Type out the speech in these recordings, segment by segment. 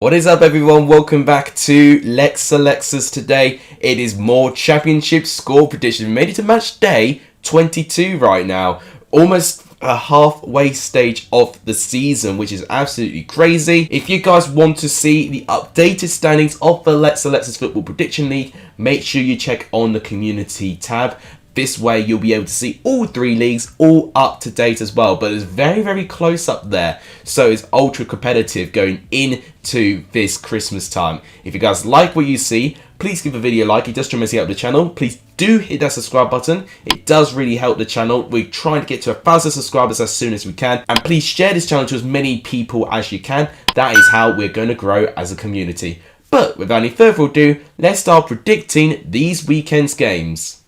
What is up, everyone? Welcome back to Lexalexus. Today it is more championship score prediction. We made it to match day 22 right now, almost a halfway stage of the season, which is absolutely crazy. If you guys want to see the updated standings of the Lexalexus Football Prediction League, make sure you check on the community tab. This way you'll be able to see all three leagues all up to date as well, but it's very close up there, so it's ultra competitive going into this Christmas time. If you guys like what you see, please give the video a like. It does tremendously help the channel. Please do hit that subscribe button. It does really help the channel. We're trying to get to 1,000 subscribers as soon as we can, and please share this channel to as many people as you can. That is how we're going to grow as a community. But without any further ado, let's start predicting these weekend's games.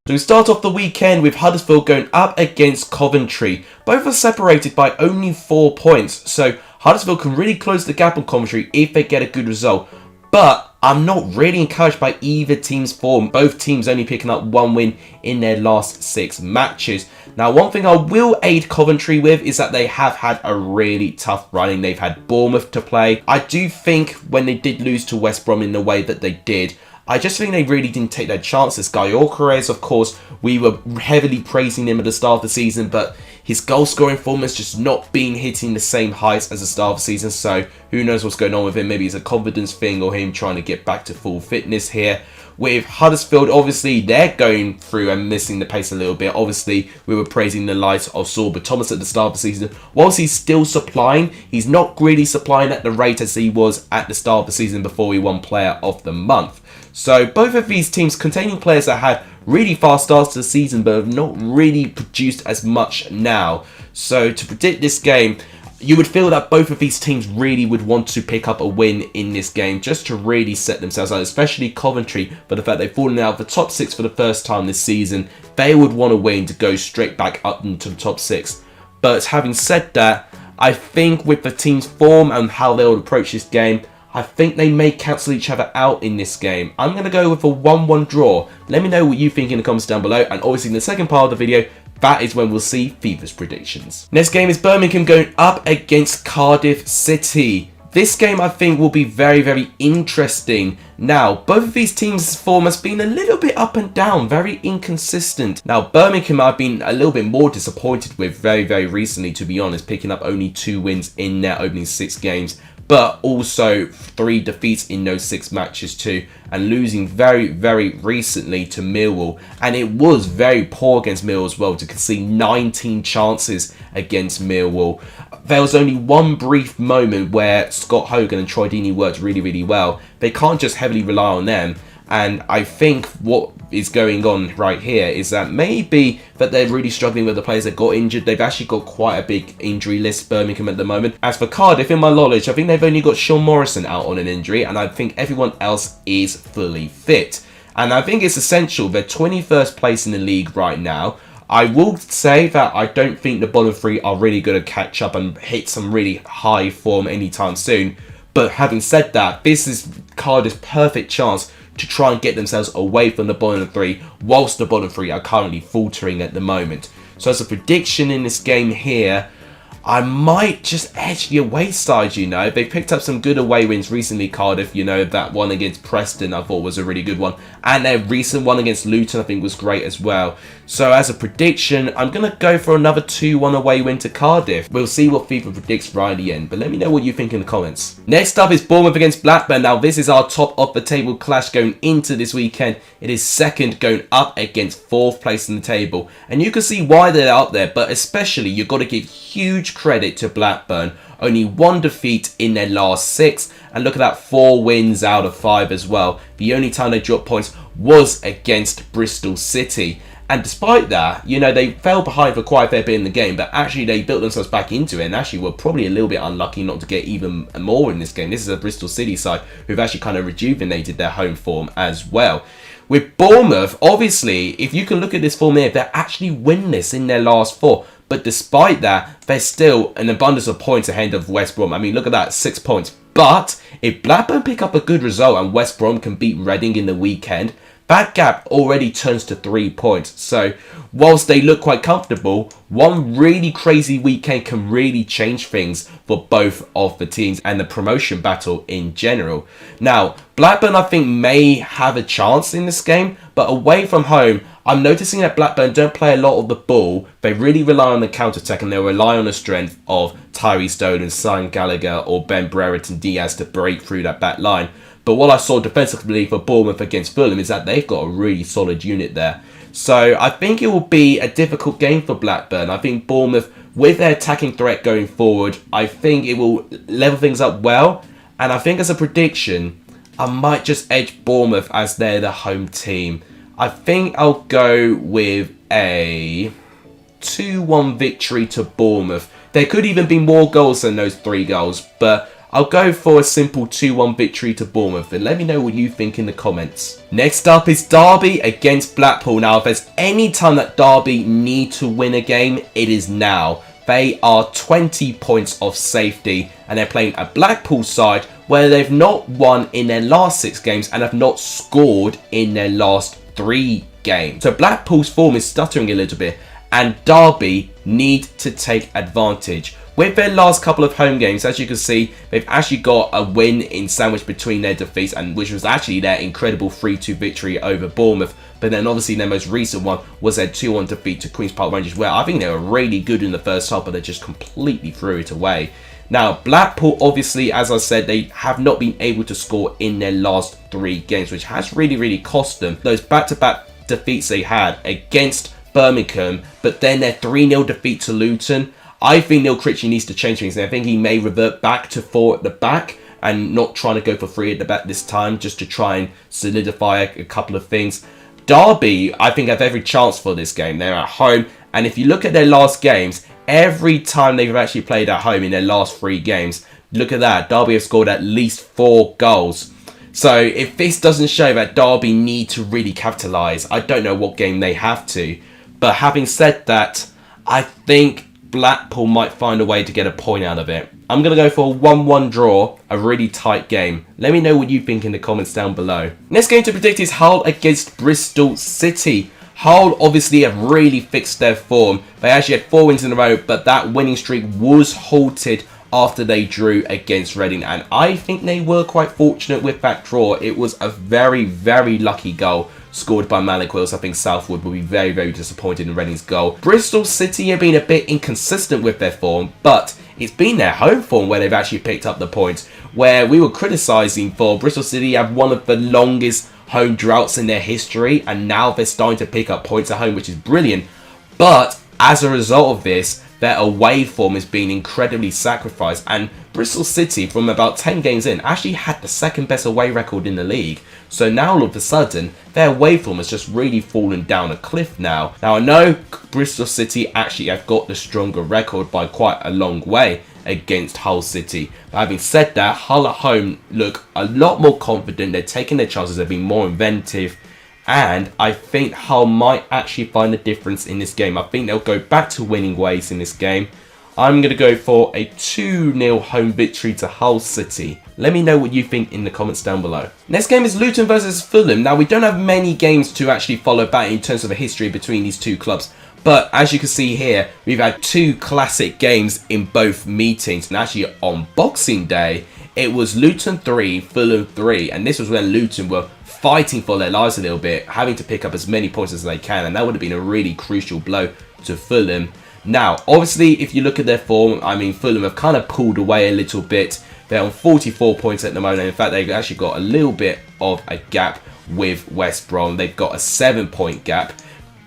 So we start off the weekend with Huddersfield going up against Coventry. Both are separated by only 4 points, so Huddersfield can really close the gap on Coventry if they get a good result. But I'm not really encouraged by either team's form. Both teams only picking up 1 win in their last 6 matches. Now, one thing I will aid Coventry with is that they have had a really tough running. They've had Bournemouth to play. I do think when they did lose to West Brom in the way that they did, I just think they really didn't take their chances. Gyökeres, of course, we were heavily praising him at the start of the season, but his goal scoring form has just not been hitting the same heights as the start of the season, so who knows what's going on with him. Maybe it's a confidence thing or him trying to get back to full fitness here. With Huddersfield, obviously, they're going through and missing the pace a little bit. Obviously, we were praising the likes of Sorba Thomas at the start of the season. Whilst he's still supplying, he's not really supplying at the rate as he was at the start of the season before he won Player of the Month. So both of these teams containing players that had really fast starts to the season but have not really produced as much now. So to predict this game, you would feel that both of these teams really would want to pick up a win in this game just to really set themselves out, especially Coventry, for the fact they've fallen out of the top 6 for the first time this season. They would want to win to go straight back up into the top 6. But having said that, I think with the team's form and how they'll approach this game, I think they may cancel each other out in this game. I'm going to go with a 1-1 draw. Let me know what you think in the comments down below. And obviously in the second part of the video, that is when we'll see Fifa's predictions. Next game is Birmingham going up against Cardiff City. This game I think will be very interesting. Now, both of these teams' form has been a little bit up and down, very inconsistent. Now, Birmingham I've been a little bit more disappointed with very recently, to be honest, picking up only 2 wins in their opening 6 games. But also 3 defeats in those 6 matches too, and losing very recently to Millwall. And it was very poor against Millwall as well, to concede 19 chances against Millwall. There was only one brief moment where Scott Hogan and Troy Deeney worked really well. They can't just heavily rely on them. And I think what is going on right here is that maybe that they're really struggling with the players that got injured. They've actually got quite a big injury list, Birmingham, at the moment. As for Cardiff, in my knowledge, I think they've only got Sean Morrison out on an injury, and I think everyone else is fully fit. And I think it's essential. They're 21st place in the league right now. I will say that I don't think the bottom 3 are really going to catch up and hit some really high form anytime soon. But having said that, this is Cardiff's perfect chance to try and get themselves away from the bottom 3, whilst the bottom 3 are currently faltering at the moment. So as a prediction in this game here, I might just edge the away side, you know. They've picked up some good away wins recently, Cardiff. You know, that one against Preston I thought was a really good one. And their recent one against Luton I think was great as well. So as a prediction, I'm going to go for another 2-1 away win to Cardiff. We'll see what FIFA predicts right at the end, but let me know what you think in the comments. Next up is Bournemouth against Blackburn. Now this is our top of the table clash going into this weekend. It is second going up against 4th place in the table. And you can see why they're up there, but especially you've got to give huge credit to Blackburn. Only 1 defeat in their last 6, and look at that, 4 wins out of 5 as well. The only time they dropped points was against Bristol City. And despite that, you know, they fell behind for quite a fair bit in the game, but actually they built themselves back into it and actually were probably a little bit unlucky not to get even more in this game. This is a Bristol City side who've actually kind of rejuvenated their home form as well. With Bournemouth, obviously, if you can look at this form here, they're actually winless in their last 4. But despite that, they're still an abundance of points ahead of West Brom. I mean, look at that, 6 points. But if Blackburn pick up a good result and West Brom can beat Reading in the weekend, that gap already turns to 3 points. So whilst they look quite comfortable, one really crazy weekend can really change things for both of the teams and the promotion battle in general. Now, Blackburn I think may have a chance in this game, but away from home, I'm noticing that Blackburn don't play a lot of the ball. They really rely on the counter-attack, and they rely on the strength of Tyree Stone and Simon Gallagher or Ben Brereton Diaz to break through that back line. But what I saw defensively for Bournemouth against Fulham is that they've got a really solid unit there. So I think it will be a difficult game for Blackburn. I think Bournemouth, with their attacking threat going forward, I think it will level things up well. And I think as a prediction, I might just edge Bournemouth as they're the home team. I think I'll go with a 2-1 victory to Bournemouth. There could even be more goals than those 3 goals, but I'll go for a simple 2-1 victory to Bournemouth, and let me know what you think in the comments. Next up is Derby against Blackpool. Now, if there's any time that Derby need to win a game, it is now. They are 20 points off safety, and they're playing a Blackpool side where they've not won in their last 6 games and have not scored in their last 3 games. So Blackpool's form is stuttering a little bit, and Derby need to take advantage. With their last couple of home games, as you can see, they've actually got a win in sandwich between their defeats, and which was actually their incredible 3-2 victory over Bournemouth. But then obviously their most recent one was their 2-1 defeat to Queen's Park Rangers, where I think they were really good in the first half, but they just completely threw it away. Now, Blackpool, obviously, as I said, they have not been able to score in their last 3 games, which has really cost them. Those back-to-back defeats they had against Birmingham, but then their 3-0 defeat to Luton. I think Neil Critchley needs to change things. I think he may revert back to 4 at the back and not trying to go for 3 at the back this time, just to try and solidify a couple of things. Derby, I think, have every chance for this game. They're at home, and if you look at their last games, every time they've actually played at home in their last 3 games, look at that, Derby have scored at least 4 goals. So if this doesn't show that Derby need to really capitalise, I don't know what game they have to. But having said that, I think Blackpool might find a way to get a point out of it. I'm going to go for a 1-1 draw, a really tight game. Let me know what you think in the comments down below. Next game to predict is Hull against Bristol City. Hull obviously have really fixed their form. They actually had 4 wins in a row, but that winning streak was halted after they drew against Reading, and I think they were quite fortunate with that draw. It was a very lucky goal scored by Malik Wills. I think Southwood will be very disappointed in Reading's goal. Bristol City have been a bit inconsistent with their form, but it's been their home form where they've actually picked up the points, where we were criticising for Bristol City have one of the longest home droughts in their history, and now they're starting to pick up points at home, which is brilliant. But as a result of this, their away form has been incredibly sacrificed, and Bristol City, from about 10 games in, actually had the 2nd best away record in the league. So now all of a sudden, their away form has just really fallen down a cliff now. Now I know Bristol City actually have got the stronger record by quite a long way against Hull City. But having said that, Hull at home look a lot more confident. They're taking their chances, they've been more inventive. And I think Hull might actually find a difference in this game. I think they'll go back to winning ways in this game. I'm going to go for a 2-0 home victory to Hull City. Let me know what you think in the comments down below. Next game is Luton versus Fulham. Now, we don't have many games to actually follow back in terms of a history between these 2 clubs. But as you can see here, we've had 2 classic games in both meetings. And actually on Boxing Day, it was Luton 3, Fulham 3. And this was when Luton were fighting for their lives a little bit, having to pick up as many points as they can. And that would have been a really crucial blow to Fulham. Now, obviously, if you look at their form, I mean, Fulham have kind of pulled away a little bit. They're on 44 points at the moment. In fact, they've actually got a little bit of a gap with West Brom. They've got a 7-point gap.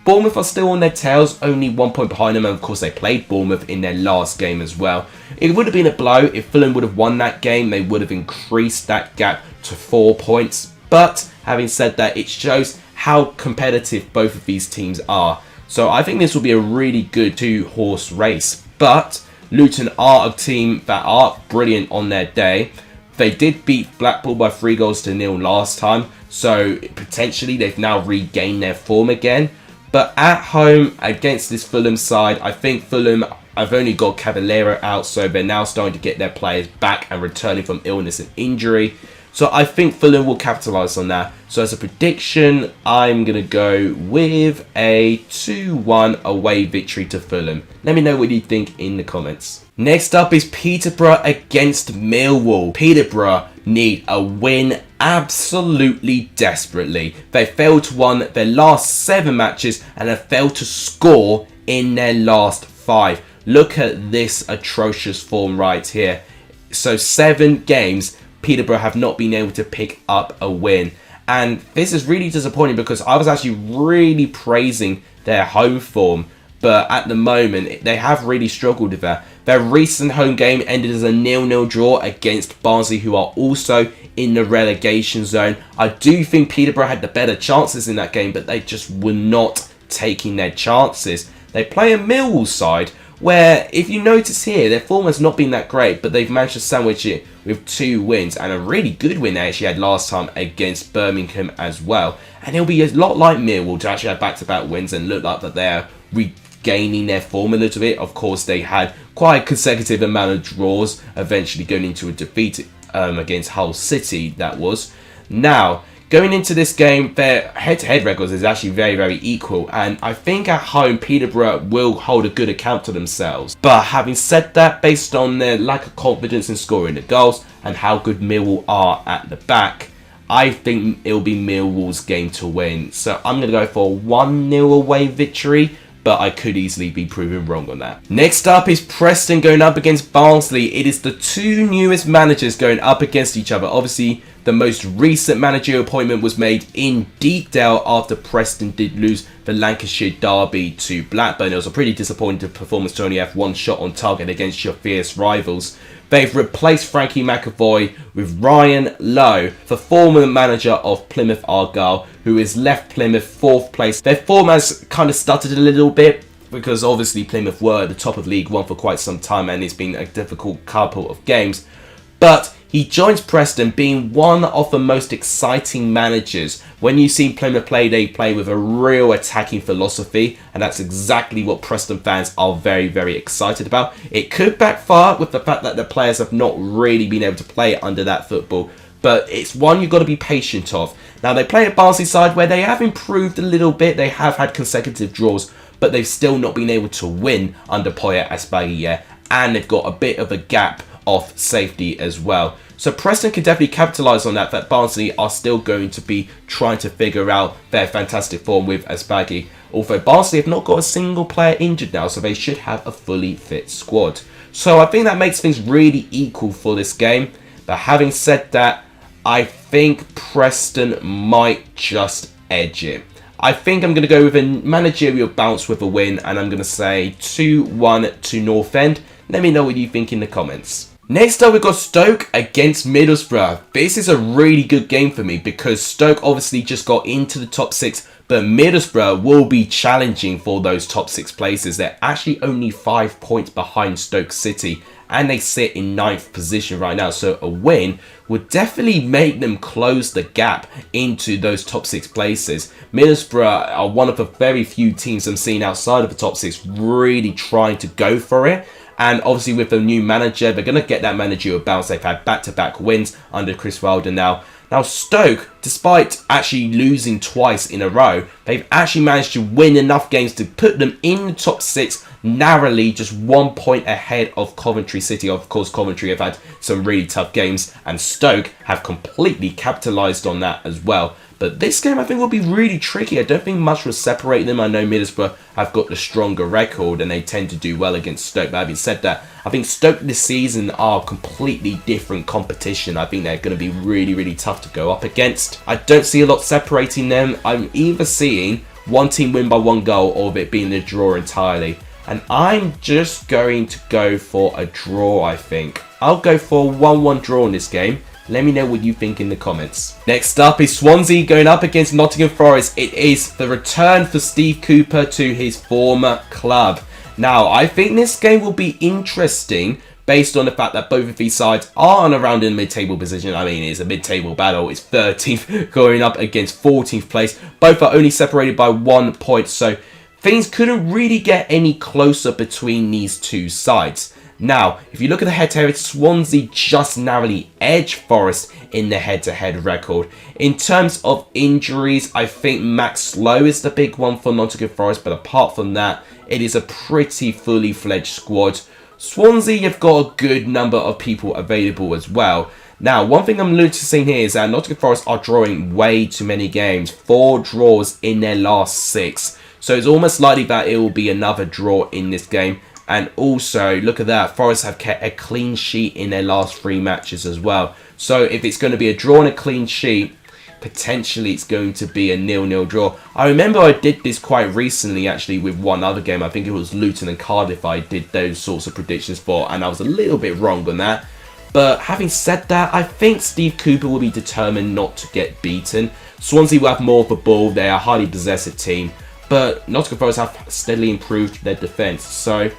Bournemouth are still on their tails, only 1 point behind them. And of course, they played Bournemouth in their last game as well. It would have been a blow if Fulham would have won that game. They would have increased that gap to 4 points. But having said that, it shows how competitive both of these teams are. So I think this will be a really good 2-horse race. But Luton are a team that are brilliant on their day. They did beat Blackpool by 3-0 last time. So potentially they've now regained their form again. But at home against this Fulham side, I think Fulham, I've only got Cavallero out, so they're now starting to get their players back and returning from illness and injury. So I think Fulham will capitalise on that. So as a prediction, I'm going to go with a 2-1 away victory to Fulham. Let me know what you think in the comments. Next up is Peterborough against Millwall. Peterborough need a win absolutely desperately. They failed to win their last 7 matches and have failed to score in their last 5. Look at this atrocious form right here. So 7 games, Peterborough have not been able to pick up a win. And this is really disappointing because I was actually really praising their home form. But at the moment, they have really struggled with that. Their recent home game ended as a 0-0 draw against Barnsley, who are also in the relegation zone. I do think Peterborough had the better chances in that game, but they just were not taking their chances. They play a Millwall side where, if you notice here, their form has not been that great, but they've managed to sandwich it with 2 wins, and a really good win they actually had last time against Birmingham as well. And it'll be a lot like Millwall to actually have back-to-back wins and look like that they're regaining their form a little bit. Of course, they had quite a consecutive amount of draws, eventually going into a defeat against Hull City, that was. Now, going into this game, their head-to-head records is actually very, very equal. And I think at home, Peterborough will hold a good account to themselves. But having said that, based on their lack of confidence in scoring the goals and how good Millwall are at the back, I think it'll be Millwall's game to win. So I'm going to go for a 1-0 away victory, but I could easily be proven wrong on that. Next up is Preston going up against Barnsley. It is the 2 newest managers going up against each other. Obviously, the most recent managerial appointment was made in Deepdale after Preston did lose the Lancashire derby to Blackburn. It was a pretty disappointing performance to only have 1 shot on target against your fierce rivals. They've replaced Frankie McAvoy with Ryan Lowe, the former manager of Plymouth Argyle, who has left Plymouth 4th place. Their form has kind of stuttered a little bit because obviously Plymouth were at the top of League One for quite some time and it's been a difficult couple of games. But he joins Preston being one of the most exciting managers. When you see Plymouth play, they play with a real attacking philosophy, and that's exactly what Preston fans are very, very excited about. It could backfire with the fact that the players have not really been able to play under that football, but it's one you've got to be patient of. Now, they play a Barnsley side where they have improved a little bit. They have had consecutive draws, but they've still not been able to win under Poya Asbaghi, and they've got a bit of a gap of safety as well. So Preston can definitely capitalise on that Barnsley are still going to be trying to figure out their fantastic form with Asbaghi. Although Barnsley have not got a single player injured now, so they should have a fully fit squad. So I think that makes things really equal for this game. But having said that, I think Preston might just edge it. I think I'm going to go with a managerial bounce with a win, and I'm going to say 2-1 to North End. Let me know what you think in the comments. Next up, we've got Stoke against Middlesbrough. This is a really good game for me because Stoke obviously just got into the top 6, but Middlesbrough will be challenging for those top 6 places. They're actually only 5 points behind Stoke City, and they sit in 9th position right now. So a win would definitely make them close the gap into those top 6 places. Middlesbrough are one of the very few teams I'm seeing outside of the top 6 really trying to go for it. And obviously with the new manager, they're going to get that managerial bounce. They've had back-to-back wins under Chris Wilder now. Now Stoke, despite actually losing twice in a row, they've actually managed to win enough games to put them in the top 6, narrowly just 1 point ahead of Coventry City. Of course, Coventry have had some really tough games, and Stoke have completely capitalised on that as well. But this game I think will be really tricky. I don't think much will separate them. I know Middlesbrough have got the stronger record and they tend to do well against Stoke. But having said that, I think Stoke this season are completely different competition. I think they're going to be really, really tough to go up against. I don't see a lot separating them. I'm either seeing one team win by 1 goal or it being a draw entirely. And I'm just going to go for a draw, I think. I'll go for a 1-1 draw in this game. Let me know what you think in the comments. Next up is Swansea going up against Nottingham Forest. It is the return for Steve Cooper to his former club. Now, I think this game will be interesting based on the fact that both of these sides are on around in the mid-table position. I mean, it's a mid-table battle. It's 13th going up against 14th place. Both are only separated by 1 point, so things couldn't really get any closer between these two sides. Now, if you look at the head-to-head, Swansea just narrowly edge Forest in the head-to-head record. In terms of injuries, I think Max Lowe is the big one for Nottingham Forest, but apart from that, it is a pretty fully fledged squad. Swansea have got a good number of people available as well. Now, one thing I'm noticing here is that Nottingham Forest are drawing way too many games. 4 draws in their last 6. So it's almost likely that it will be another draw in this game. And also, look at that, Forest have kept a clean sheet in their last 3 matches as well. So if it's going to be a draw and a clean sheet, potentially it's going to be a 0-0 draw. I remember I did this quite recently actually with one other game. I think it was Luton and Cardiff I did those sorts of predictions for, and I was a little bit wrong on that. But having said that, I think Steve Cooper will be determined not to get beaten. Swansea will have more of the ball. They are a highly possessive team, but Nottingham Forest have steadily improved their defence. So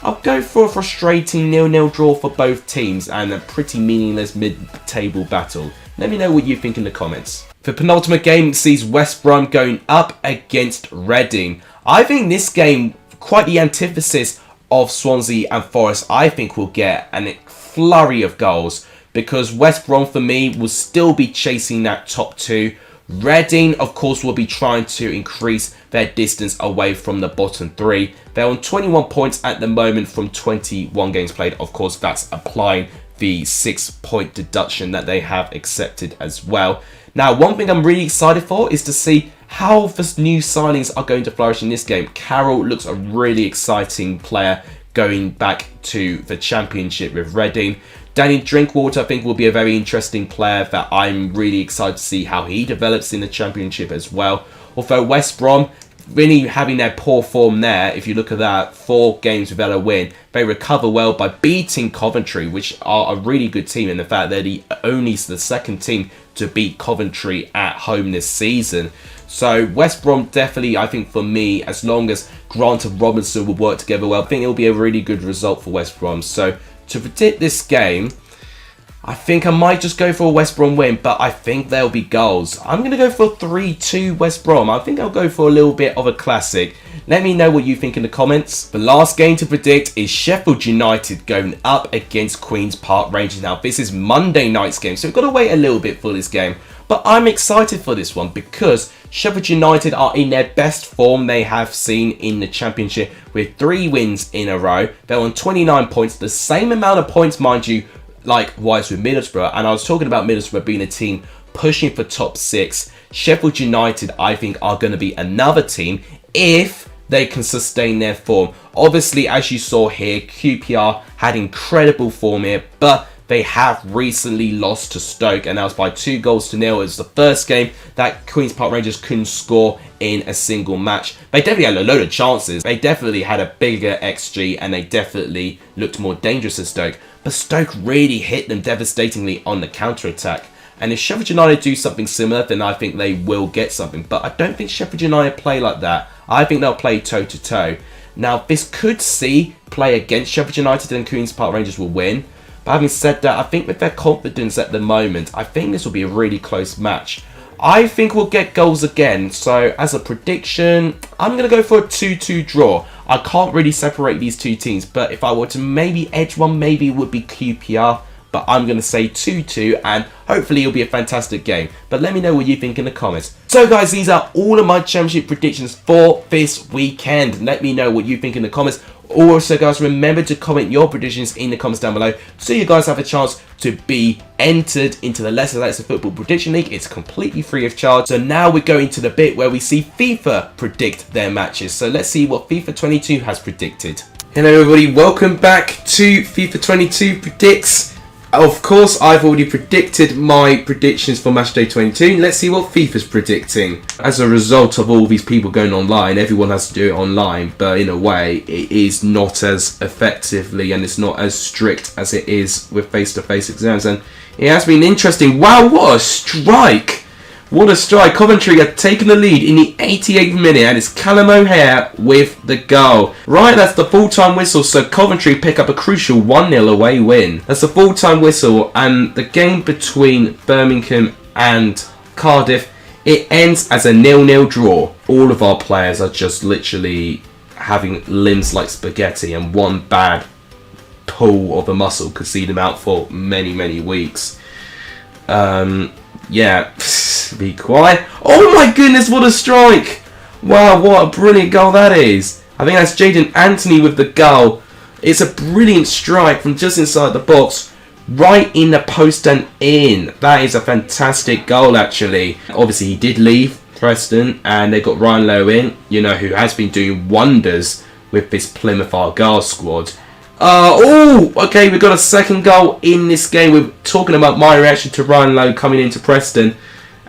I'll go for a frustrating 0-0 draw for both teams and a pretty meaningless mid-table battle. Let me know what you think in the comments. The penultimate game sees West Brom going up against Reading. I think this game, quite the antithesis of Swansea and Forest, I think will get a flurry of goals because West Brom for me will still be chasing that top 2. Reading, of course, will be trying to increase their distance away from the bottom 3. They're on 21 points at the moment from 21 games played. Of course, that's applying the 6-point deduction that they have accepted as well. Now, one thing I'm really excited for is to see how the new signings are going to flourish in this game. Carroll looks a really exciting player going back to the Championship with Reading. Danny Drinkwater, I think, will be a very interesting player that I'm really excited to see how he develops in the Championship as well. Although West Brom, really having their poor form there, if you look at that, 4 games without a win, they recover well by beating Coventry, which are a really good team. And in fact, they're the second team to beat Coventry at home this season. So West Brom definitely, I think for me, as long as Grant and Robinson will work together well, I think it'll be a really good result for West Brom. So to predict this game, I think I might just go for a West Brom win, but I think there'll be goals. I'm going to go for 3-2 West Brom. I think I'll go for a little bit of a classic. Let me know what you think in the comments. The last game to predict is Sheffield United going up against Queen's Park Rangers. Now, this is Monday night's game, so we've got to wait a little bit for this game. But I'm excited for this one because Sheffield United are in their best form they have seen in the Championship with 3 wins in a row. They're on 29 points, the same amount of points, mind you, likewise with Middlesbrough. And I was talking about Middlesbrough being a team pushing for top 6. Sheffield United, I think, are going to be another team if they can sustain their form. Obviously, as you saw here, QPR had incredible form here, but they have recently lost to Stoke, and that was by 2-0. It was the first game that Queen's Park Rangers couldn't score in a single match. They definitely had a load of chances. They definitely had a bigger XG, and they definitely looked more dangerous than Stoke. But Stoke really hit them devastatingly on the counter-attack. And if Sheffield United do something similar, then I think they will get something. But I don't think Sheffield United play like that. I think they'll play toe-to-toe. Now, this could see play against Sheffield United and Queen's Park Rangers will win. But having said that, I think with their confidence at the moment, I think this will be a really close match. I think we'll get goals again. So as a prediction, I'm going to go for a 2-2 draw. I can't really separate these two teams, but if I were to maybe edge one, maybe it would be QPR. But I'm going to say 2-2, and hopefully it'll be a fantastic game. But let me know what you think in the comments. So guys, these are all of my Championship predictions for this weekend. Let me know what you think in the comments. Also guys, remember to comment your predictions in the comments down below so you guys have a chance to be entered into the Lexalexus Football Prediction League. It's completely free of charge. So now we're going to the bit where we see FIFA predict their matches. So let's see what FIFA 22 has predicted. Hello everybody, welcome back to FIFA 22 Predicts. Of course, I've already predicted my predictions for Matchday 22. Let's see what FIFA's predicting. As a result of all these people going online, everyone has to do it online, but in a way, it is not as effectively and it's not as strict as it is with face-to-face exams. And it has been interesting. Wow, what a strike What a strike. Coventry have taken the lead in the 88th minute, and it's Callum O'Hare with the goal. Right, that's the full-time whistle, so Coventry pick up a crucial 1-0 away win. That's the full-time whistle, and the game between Birmingham and Cardiff, it ends as a 0-0 draw. All of our players are just literally having limbs like spaghetti, and one bad pull of a muscle could see them out for many, many weeks. Yeah, be quiet. Oh my goodness, what a strike! Wow, what a brilliant goal that is. I think that's Jaden Anthony with the goal. It's a brilliant strike from just inside the box, right in the post and in. That is a fantastic goal, actually. Obviously, he did leave Preston, and they got Ryan Lowe in, you know, who has been doing wonders with this Plymouth Argyle squad. Okay, we got a second goal in this game. We're talking about my reaction to Ryan Lowe coming into Preston.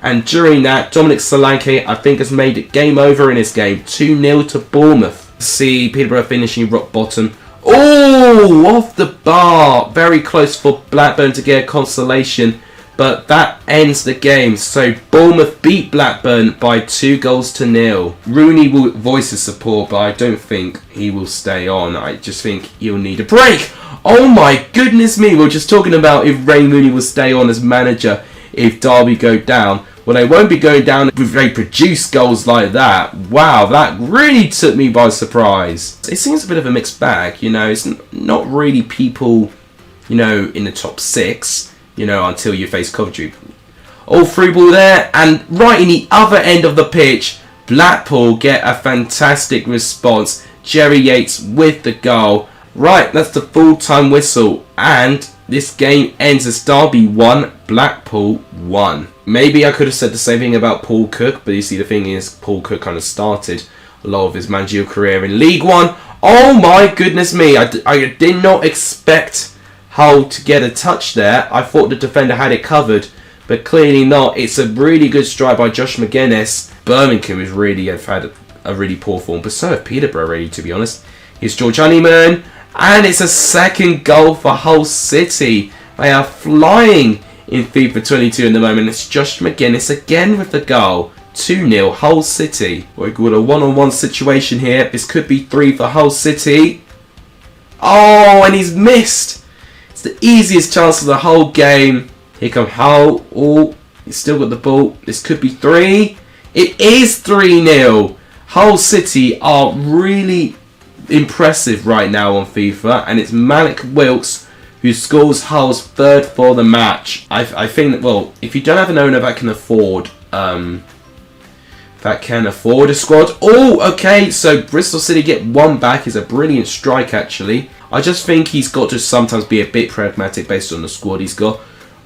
And during that, Dominic Solanke, I think, has made it game over in this game. 2-0 to Bournemouth. See Peterborough finishing rock bottom. Oh, off the bar. Very close for Blackburn to get a consolation. But that ends the game. So Bournemouth beat Blackburn by 2-0. Rooney will voice his support, but I don't think he will stay on. I just think he'll need a break. Oh my goodness me. We were just talking about if Ray Rooney will stay on as manager if Derby go down. Well, they won't be going down if they produce goals like that. Wow, that really took me by surprise. It seems a bit of a mixed bag. You know, it's not really people, you know, in the top 6. You know, until you face Coventry. All through ball there, and right in the other end of the pitch, Blackpool get a fantastic response. Jerry Yates with the goal. Right, that's the full-time whistle, and this game ends as Derby 1, Blackpool 1. Maybe I could have said the same thing about Paul Cook, but you see, the thing is, Paul Cook kind of started a lot of his managerial career in League One. Oh my goodness me, I did not expect Hull to get a touch there. I thought the defender had it covered, but clearly not. It's a really good strike by Josh McGuinness. Birmingham has really had a really poor form, but so have Peterborough, really, to be honest. Here's George Honeyman, and it's a second goal for Hull City. They are flying in FIFA 22 in the moment. It's Josh McGuinness again with the goal. 2-0 Hull City. We've got a one-on-one situation here. This could be 3 for Hull City. Oh, and he's missed. The easiest chance of the whole game. Here come Hull. Oh, he's still got the ball. This could be 3. It is 3-0. Hull City are really impressive right now on FIFA, and it's Malik Wilkes who scores Hull's 3rd for the match. I think that, well, if you don't have an owner that can afford a squad. Oh, okay, so Bristol City get 1 back. Is a brilliant strike, actually. I just think he's got to sometimes be a bit pragmatic based on the squad he's got.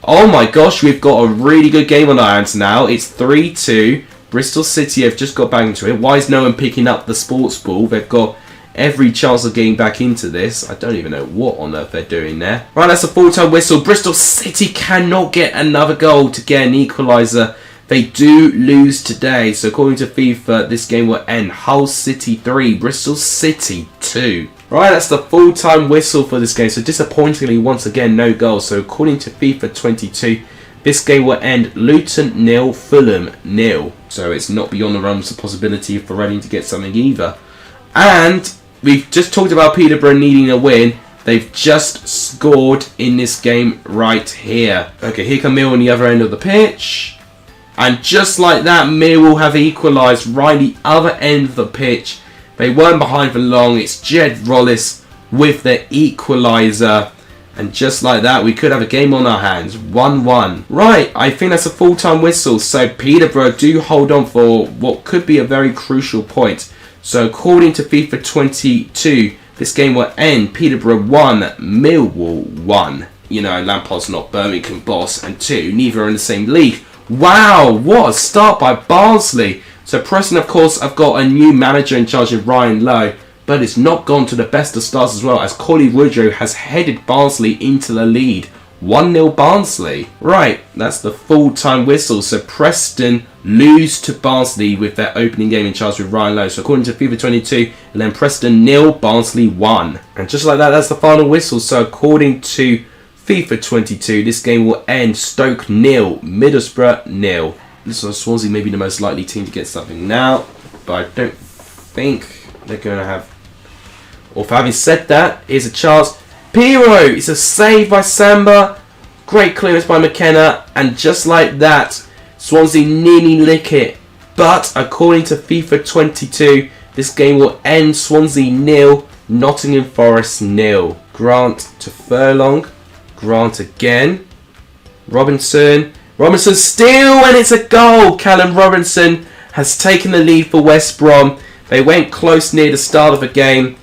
Oh my gosh, we've got a really good game on our hands now. It's 3-2. Bristol City have just got back into it. Why is no one picking up the sports ball? They've got every chance of getting back into this. I don't even know what on earth they're doing there. Right, that's a full-time whistle. Bristol City cannot get another goal to get an equaliser. They do lose today, so according to FIFA, this game will end Hull City 3, Bristol City 2. Right, that's the full-time whistle for this game, so disappointingly, once again, no goals. So according to FIFA 22, this game will end Luton 0, Fulham 0. So it's not beyond the realms of possibility for Reading to get something either. And we've just talked about Peterborough needing a win. They've just scored in this game right here. Okay, here come Mill on the other end of the pitch. And just like that, Millwall have equalised right the other end of the pitch. They weren't behind for long. It's Jed Rollis with the equaliser. And just like that, we could have a game on our hands. 1-1. Right, I think that's a full-time whistle. So Peterborough do hold on for what could be a very crucial point. So according to FIFA 22, this game will end Peterborough 1, Millwall 1. You know, Lampard's not Birmingham boss. And 2, neither are in the same league. Wow, what a start by Barnsley. So Preston, of course, have got a new manager in charge of Ryan Lowe, but it's not gone to the best of starts as well, as Collie Woodrow has headed Barnsley into the lead. 1-0 Barnsley. Right, that's the full-time whistle. So Preston lose to Barnsley with their opening game in charge with Ryan Lowe. So according to FIFA 22, and then Preston 0, Barnsley 1. And just like that, that's the final whistle. So according to FIFA 22, this game will end Stoke 0, Middlesbrough 0. So Swansea may be the most likely team to get something now, but I don't think they're going to have. Or for having said that, here's a chance. Peterborough! It's a save by Samba. Great clearance by McKenna. And just like that, Swansea nearly lick it. But according to FIFA 22, this game will end Swansea 0, Nottingham Forest 0. Grant to Furlong. Grant again. Robinson. Robinson still, and it's a goal. Callum Robinson has taken the lead for West Brom. They went close near the start of the game.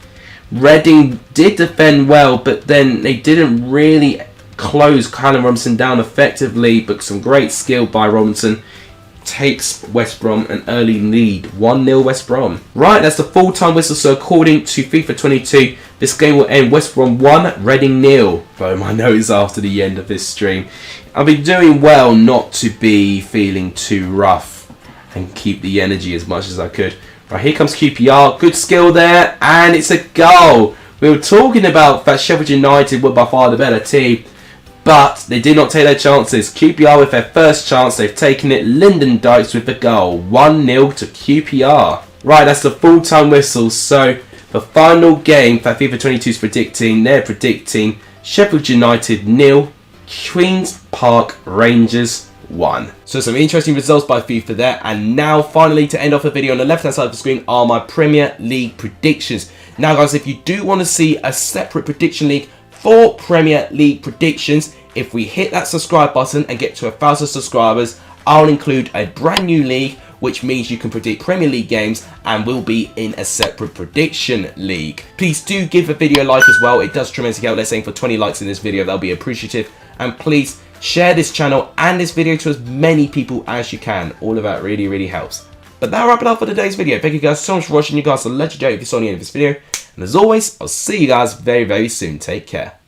Reading did defend well, but then they didn't really close Callum Robinson down effectively, but some great skill by Robinson takes West Brom an early lead. 1-0 West Brom. Right, that's the full-time whistle, so according to FIFA 22, this game will end West Brom 1, Reading 0. Blow my nose after the end of this stream. I've been doing well not to be feeling too rough and keep the energy as much as I could. Right, here comes QPR. Good skill there, and it's a goal. We were talking about that Sheffield United were by far the better team, but they did not take their chances. QPR with their first chance, they've taken it. Lyndon Dykes with the goal. 1-0 to QPR. Right, that's the full-time whistle. So the final game that FIFA 22 is predicting, they're predicting Sheffield United 0, Queen's Park Rangers 1. So some interesting results by FIFA there. And now finally, to end off the video, on the left hand side of the screen are my Premier League predictions. Now guys, if you do want to see a separate prediction league for Premier League predictions, if we hit that subscribe button and get to 1,000 subscribers, I'll include a brand new league, which means you can predict Premier League games and will be in a separate prediction league. Please do give the video a like as well. It does tremendously help. Let's aim for 20 likes in this video. That'll be appreciative. And please share this channel and this video to as many people as you can. All of that really, really helps. But that'll wrap it up for today's video. Thank you guys so much for watching. You guys are legendary if you saw the end of this video. And as always, I'll see you guys very, very soon. Take care.